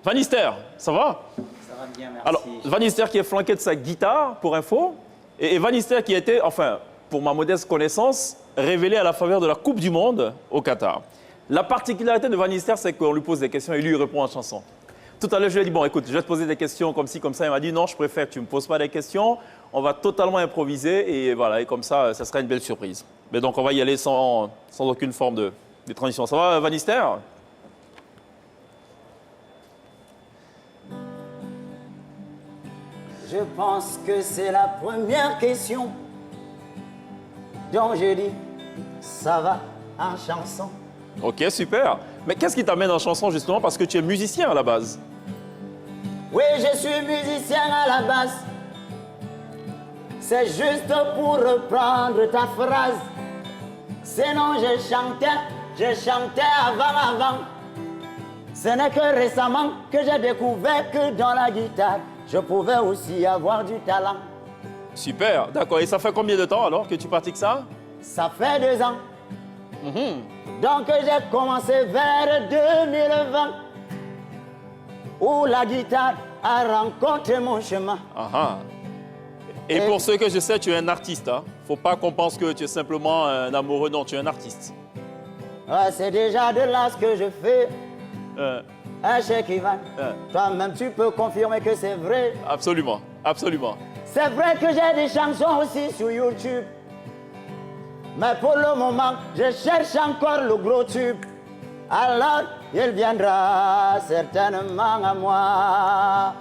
Vanister, ça va? Ça va bien, merci. Alors, Vanister qui est flanqué de sa guitare, pour info, et Vanister qui a été, enfin, pour ma modeste connaissance, révélé à la faveur de la Coupe du Monde au Qatar. La particularité de Vanister, c'est qu'on lui pose des questions et lui, il répond en chanson. Tout à l'heure, je lui ai dit, bon, écoute, je vais te poser des questions comme ci, comme ça. Il m'a dit, non, je préfère que tu ne me poses pas des questions. On va totalement improviser et voilà, et comme ça sera une belle surprise. Mais donc, on va y aller sans aucune forme de transition. Ça va, Vanister? Je pense que c'est la première question dont je dis ça va en chanson. Ok, super. Mais qu'est-ce qui t'amène en chanson justement? Parce que tu es musicien à la base. Oui, je suis musicien à la base. C'est juste pour reprendre ta phrase. Sinon, je chantais avant. Ce n'est que récemment que j'ai découvert que dans la guitare, je pouvais aussi avoir du talent. Super, d'accord. Et ça fait combien de temps alors que tu pratiques ça? Ça fait 2 ans. Donc j'ai commencé vers 2020 où la guitare a rencontré mon chemin. Ah. Et pour ceux que je sais, tu es un artiste. Hein? Faut pas qu'on pense que tu es simplement un amoureux. Non, tu es un artiste. Ouais, c'est déjà de là ce que je fais. Cheikh Ivan, toi-même tu peux confirmer que c'est vrai. Absolument, absolument. C'est vrai que j'ai des chansons aussi sur YouTube. Mais pour le moment, je cherche encore le gros tube. Alors, il viendra certainement à moi.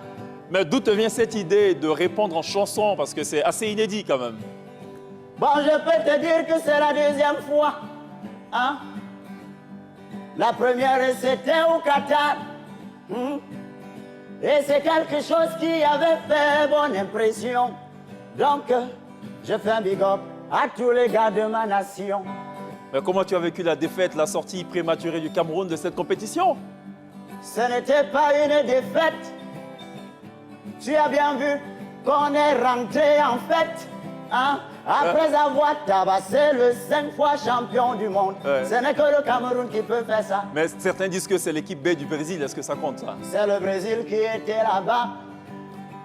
Mais d'où te vient cette idée de répondre en chanson? Parce que c'est assez inédit quand même. Bon, je peux te dire que c'est la 2e fois. Hein? La première, c'était au Qatar. Et c'est quelque chose qui avait fait bonne impression. Donc, je fais un big up à tous les gars de ma nation. Mais comment tu as vécu la défaite, la sortie prématurée du Cameroun de cette compétition? Ce n'était pas une défaite. Tu as bien vu qu'on est rentré en fête. Hein? Après avoir tabassé le 5 fois champion du monde. Ce n'est que le Cameroun qui peut faire ça. Mais certains disent que c'est l'équipe B du Brésil. Est-ce que ça compte, ça? C'est le Brésil qui était là-bas.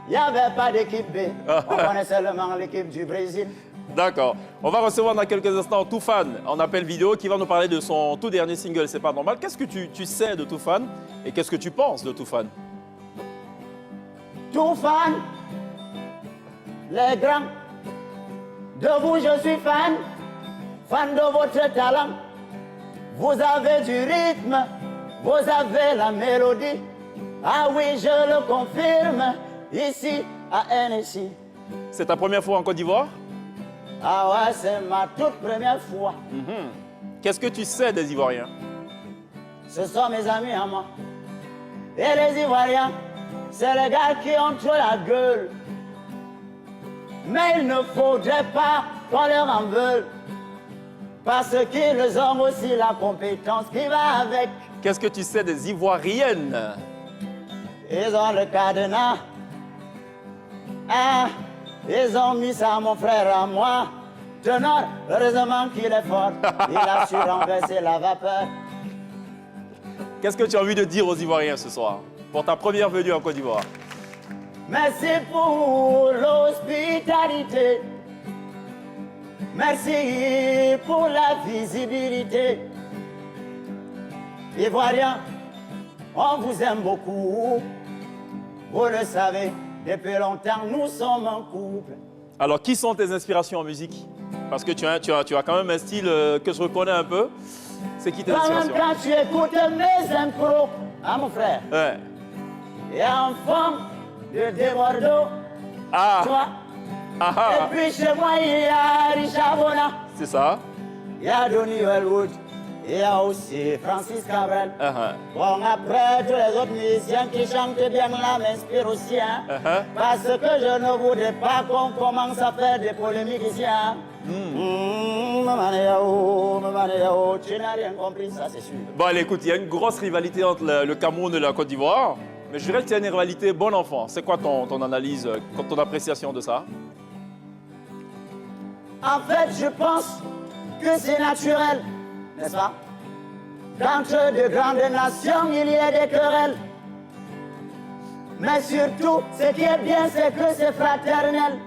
Il n'y avait pas d'équipe B. On connaît seulement l'équipe du Brésil. D'accord. On va recevoir dans quelques instants Toufan en appel vidéo qui va nous parler de son tout dernier single, C'est pas normal. Qu'est-ce que tu sais de Toufan et qu'est-ce que tu penses de Toufan? Toufan, les grands, de vous je suis fan de votre talent. Vous avez du rythme, vous avez la mélodie. Ah oui, je le confirme, ici à NSI. C'est ta première fois en Côte d'Ivoire? Ah ouais, c'est ma toute première fois. Qu'est-ce que tu sais des Ivoiriens? Ce sont mes amis à moi. Et les Ivoiriens, c'est les gars qui ont trop la gueule. Mais il ne faudrait pas qu'on leur en veuille. Parce qu'ils ont aussi la compétence qui va avec. Qu'est-ce que tu sais des Ivoiriennes? Ils ont le cadenas. Ah, ils ont mis ça à mon frère à moi. Tenor, heureusement qu'il est fort. Il a su renverser la vapeur. Qu'est-ce que tu as envie de dire aux Ivoiriens ce soir, pour ta première venue en Côte d'Ivoire? Merci pour l'hospitalité. Merci pour la visibilité. Ivoiriens, on vous aime beaucoup. Vous le savez, depuis longtemps, nous sommes un couple. Alors, qui sont tes inspirations en musique? Parce que tu as quand même un style que je reconnais un peu. C'est qui tes inspirations? Quand tu écoutes mes impros, hein mon frère? Ouais. Il y a un fond de Debordeaux. Ah. Toi. Et puis chez moi, il y a Richard Bona. C'est ça. Il y a Donny Wellwood. Il y a aussi Francis Cabrel. Bon, après, tous les autres musiciens qui chantent bien là m'inspirent aussi. Hein, parce que je ne voudrais pas qu'on commence à faire des polémiques ici. Hein. Tu n'as rien compris, ça c'est sûr. Bon, allez, écoute, il y a une grosse rivalité entre le Cameroun et la Côte d'Ivoire. Mais je dirais que c'est une rivalité bon enfant. C'est quoi ton analyse, ton appréciation de ça? En fait, je pense que c'est naturel, n'est-ce pas? Qu'entre de grandes nations, il y a des querelles. Mais surtout, ce qui est bien, c'est que c'est fraternel.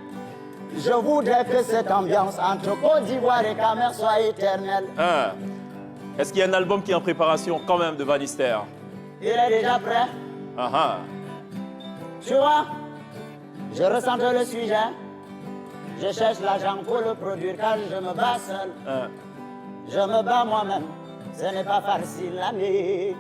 Je voudrais que cette ambiance entre Côte d'Ivoire et Cameroun soit éternelle. Hein. Est-ce qu'il y a un album qui est en préparation quand même de Vanister? Il est déjà prêt. Ah ah. Tu vois, je ressens le sujet. Je cherche l'argent pour le produire car je me bats seul. Hein. Je me bats moi-même. Ce n'est pas facile, l'année.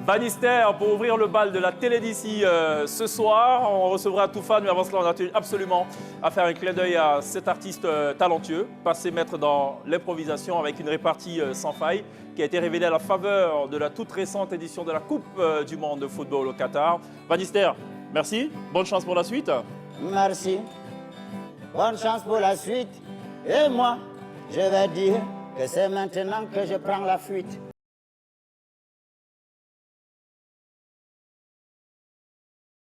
Vanister, pour ouvrir le bal de la télé d'ici ce soir, on recevra Toufan, mais avant cela, on a tenu absolument à faire un clin d'œil à cet artiste talentueux, passé maître dans l'improvisation avec une répartie sans faille, qui a été révélée à la faveur de la toute récente édition de la Coupe du Monde de football au Qatar. Vanister, merci, bonne chance pour la suite. Merci. Bonne chance pour la suite. Et moi, je vais dire que c'est maintenant que je prends la fuite.